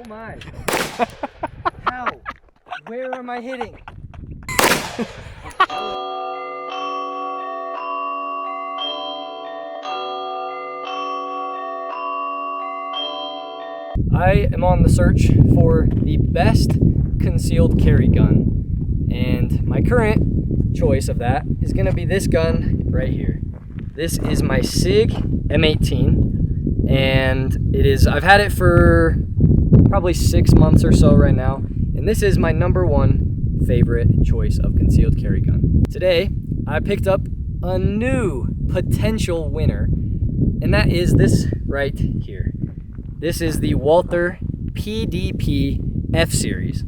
Oh my. How? Where am I hitting? I am on the search for the best concealed carry gun, and my current choice of that is going to be this gun right here. This is my SIG M18, and I've had it for probably 6 months or so right now, and this is my #1 favorite choice of concealed carry gun. Today, I picked up a new potential winner, and that is this right here. This is the Walther PDP F series,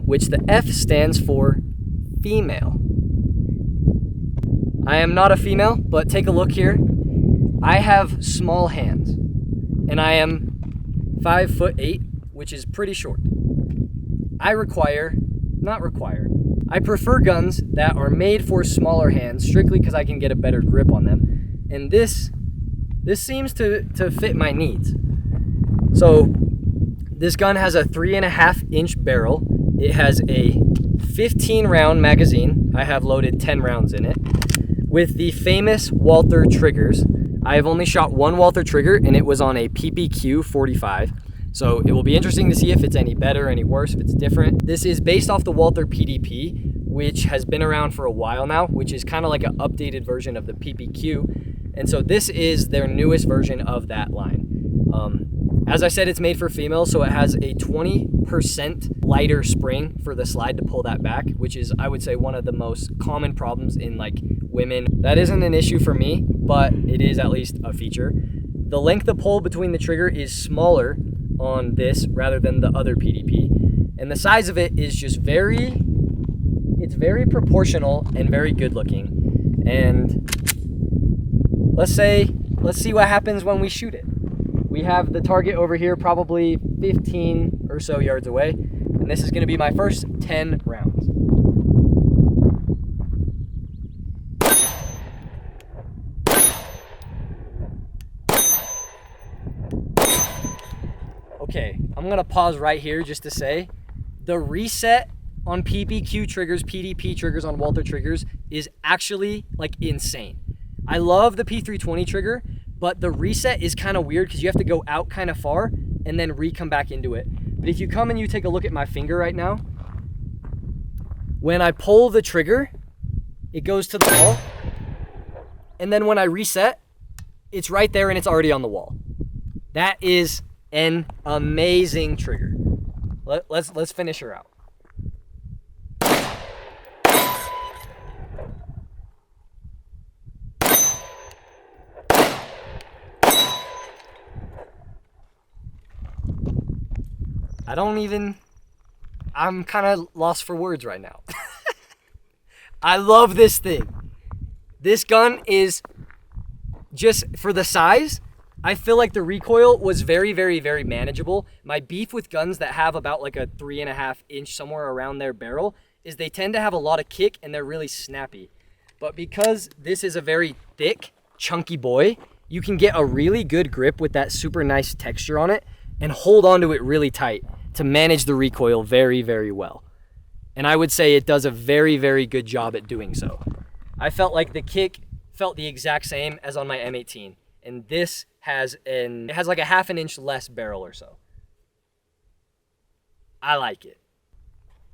which the F stands for female. I am not a female, but take a look here. I have small hands, and I am 5'8", which is pretty short. I prefer guns that are made for smaller hands, strictly because I can get a better grip on them. And this seems to fit my needs. So this gun has a 3.5-inch barrel. It has a 15-round magazine. I have loaded 10 rounds in it. With the famous Walther triggers. I have only shot one Walther trigger, and it was on a PPQ 45. So it will be interesting to see if it's any better, any worse, if it's different. This is based off the Walther PDP, which has been around for a while now, which is kind of like an updated version of the PPQ. And so this is their newest version of that line. As I said, it's made for females, so it has a 20% lighter spring for the slide to pull that back, which is, I would say, one of the most common problems in like women. That isn't an issue for me, but it is at least a feature. The length of pull between the trigger is smaller on this rather than the other PDP, and the size of it is just very proportional and very good looking. And let's see what happens when we shoot it. We have the target over here probably 15 or so yards away, and this is going to be my first 10 rounds. Okay, I'm going to pause right here just to say the reset on PPQ triggers, PDP triggers on Walther triggers is actually like insane. I love the P320 trigger, but the reset is kind of weird because you have to go out kind of far and then come back into it. But if you come and you take a look at my finger right now, when I pull the trigger, it goes to the wall. And then when I reset, it's right there and it's already on the wall. That is an amazing trigger. Let's finish her out. I'm kind of lost for words right now. I love this thing. This gun is just, for the size, I feel like the recoil was very, very, very manageable. My beef with guns that have about like a 3.5-inch somewhere around their barrel is they tend to have a lot of kick and they're really snappy. But because this is a very thick, chunky boy, you can get a really good grip with that super nice texture on it and hold onto it really tight to manage the recoil very, very well. And I would say it does a very, very good job at doing so. I felt like the kick felt the exact same as on my M18, and this has like a 1/2 inch less barrel or so. I like it.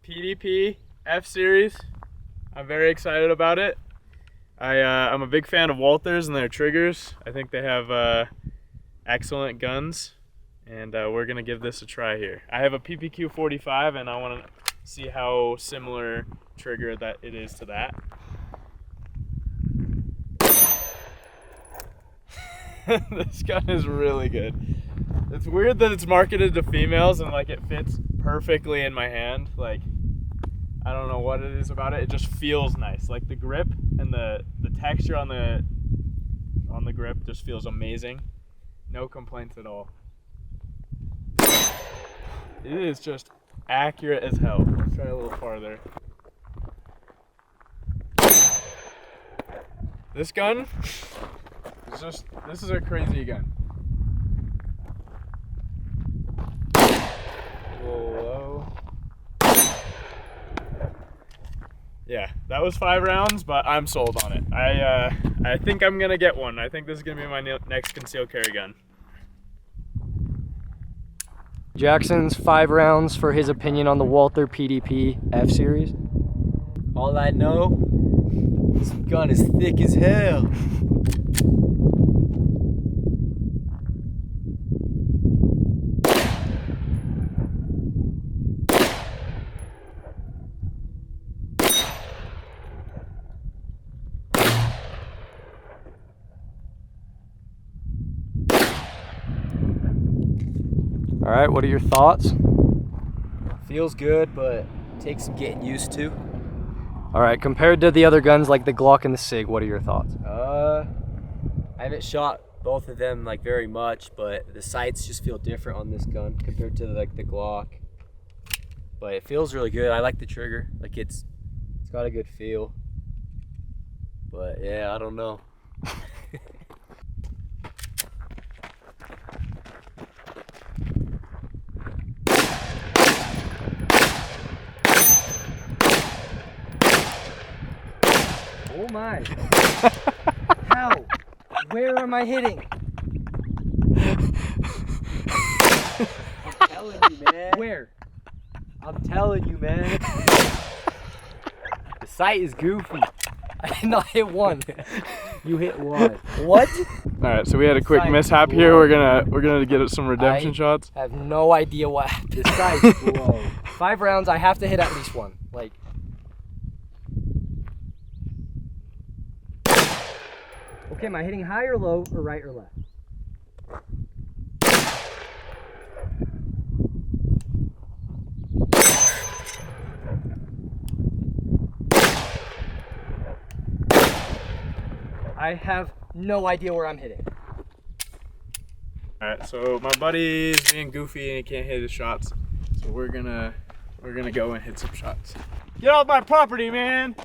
PDP F series. I'm very excited about it. I'm a big fan of Walthers and their triggers. I think they have excellent guns. And we're going to give this a try here. I have a PPQ 45, and I want to see how similar trigger that it is to that. This gun is really good. It's weird that it's marketed to females and like it fits perfectly in my hand. Like, I don't know what it is about it. It just feels nice. Like the grip and the texture on the grip just feels amazing. No complaints at all. It is just accurate as hell. Let's try a little farther. This gun this is a crazy gun. Whoa. Yeah, that was 5 rounds, but I'm sold on it. I think I'm gonna get one. I think this is gonna be my next concealed carry gun. Jackson's 5 rounds for his opinion on the Walther PDP F series. All I know, this gun is thick as hell. All right, what are your thoughts? Feels good, but takes some getting used to. All right, compared to the other guns like the Glock and the SIG, what are your thoughts? I haven't shot both of them like very much, but the sights just feel different on this gun compared to like the Glock. But it feels really good. I like the trigger. Like it's got a good feel. But yeah, I don't know. Oh my. How? Where am I hitting? I'm telling you, man. Where? I'm telling you, man. The sight is goofy. I did not hit one. You hit one. What? All right, so we had a quick Sight mishap blow. here. We're gonna get some redemption shots. I have no idea what happened. The sight's blow. 5 rounds, I have to hit at least one. Like. Okay, am I hitting high or low or right or left? I have no idea where I'm hitting. All right, so my buddy's being goofy and he can't hit his shots, so we're gonna go and hit some shots. Get off my property, man!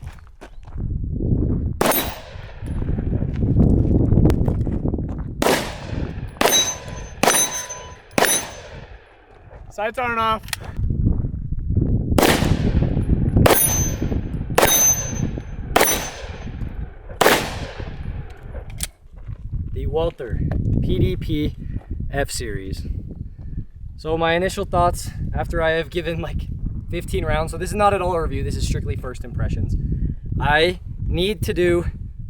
Sights aren't off. The Walther PDP F series. So my initial thoughts after I have given like 15 rounds, so this is not at all a review, this is strictly first impressions. I need to do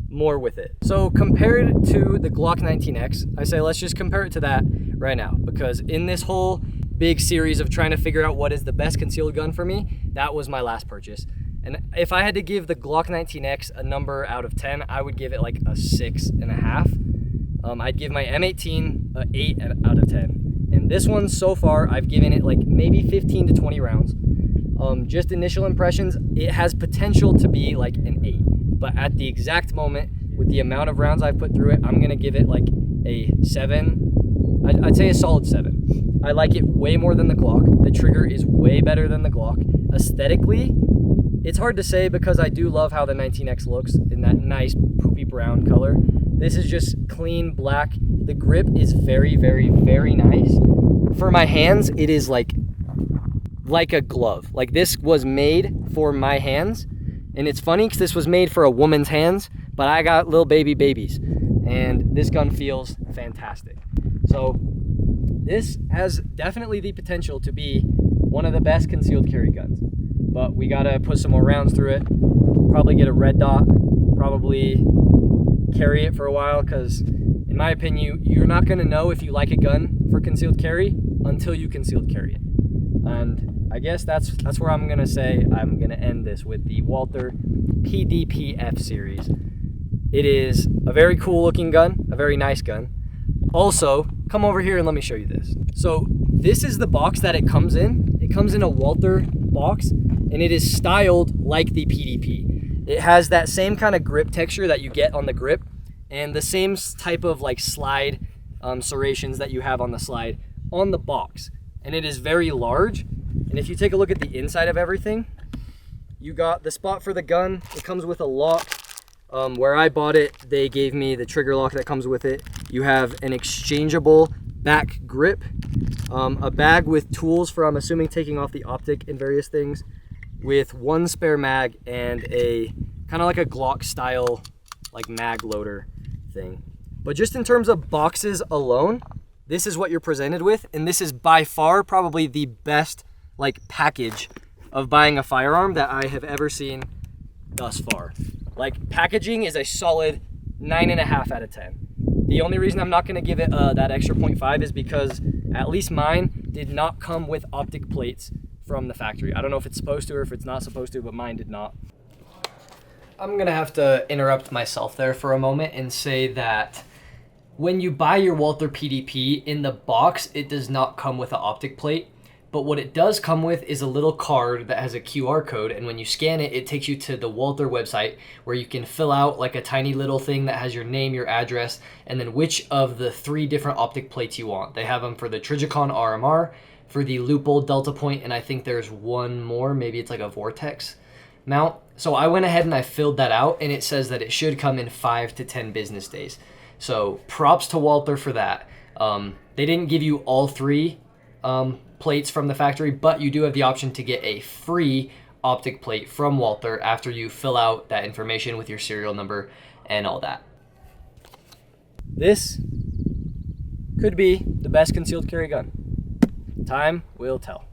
more with it. So compared to the Glock 19X, I say let's just compare it to that right now, because in this whole big series of trying to figure out what is the best concealed gun for me, that was my last purchase. And if I had to give the Glock 19X a number out of 10, I would give it like a 6.5. I'd give my M18 an 8 out of 10. And this one so far, I've given it like maybe 15 to 20 rounds. Just initial impressions, it has potential to be like an 8. But at the exact moment, with the amount of rounds I've put through it, I'm gonna give it like a 7. I'd say a solid 7. I like it way more than the Glock. The trigger is way better than the Glock. Aesthetically, it's hard to say because I do love how the 19X looks in that nice poopy brown color. This is just clean black. The grip is very, very, very nice. For my hands, it is like a glove. Like this was made for my hands. And it's funny because this was made for a woman's hands, but I got little babies. And this gun feels fantastic. So this has definitely the potential to be one of the best concealed carry guns. But we gotta put some more rounds through it. Probably get a red dot. Probably carry it for a while, because in my opinion, you're not gonna know if you like a gun for concealed carry until you concealed carry it. And I guess that's where I'm gonna say I'm gonna end this with the Walther PDP F series. It is a very cool looking gun, a very nice gun. Also, come over here and let me show you this. So this is the box that it comes in. It comes in a Walther box, and it is styled like the PDP. It has that same kind of grip texture that you get on the grip, and the same type of like slide serrations that you have on the slide on the box. And it is very large. And if you take a look at the inside of everything, you got the spot for the gun. It comes with a lock. Where I bought it, they gave me the trigger lock that comes with it. You have an exchangeable back grip a bag with tools for, I'm assuming, taking off the optic and various things, with one spare mag and a kind of like a Glock style like mag loader thing. But just in terms of boxes alone, this is what you're presented with, and this is by far probably the best like package of buying a firearm that I have ever seen thus far. Like, packaging is a solid 9.5 out of 10. The only reason I'm not going to give it that extra 0.5 is because at least mine did not come with optic plates from the factory. I don't know if it's supposed to or if it's not supposed to, but mine did not. I'm going to have to interrupt myself there for a moment and say that when you buy your Walther PDP in the box, it does not come with an optic plate. But what it does come with is a little card that has a QR code, and when you scan it, it takes you to the Walther website where you can fill out like a tiny little thing that has your name, your address, and then which of the 3 different optic plates you want. They have them for the Trijicon RMR, for the Leupold Delta Point, and I think there's one more, maybe it's like a Vortex mount. So I went ahead and I filled that out, and it says that it should come in 5 to 10 business days. So props to Walther for that. They didn't give you all 3 plates from the factory, but you do have the option to get a free optic plate from Walther after you fill out that information with your serial number and all that. This could be the best concealed carry gun. Time will tell.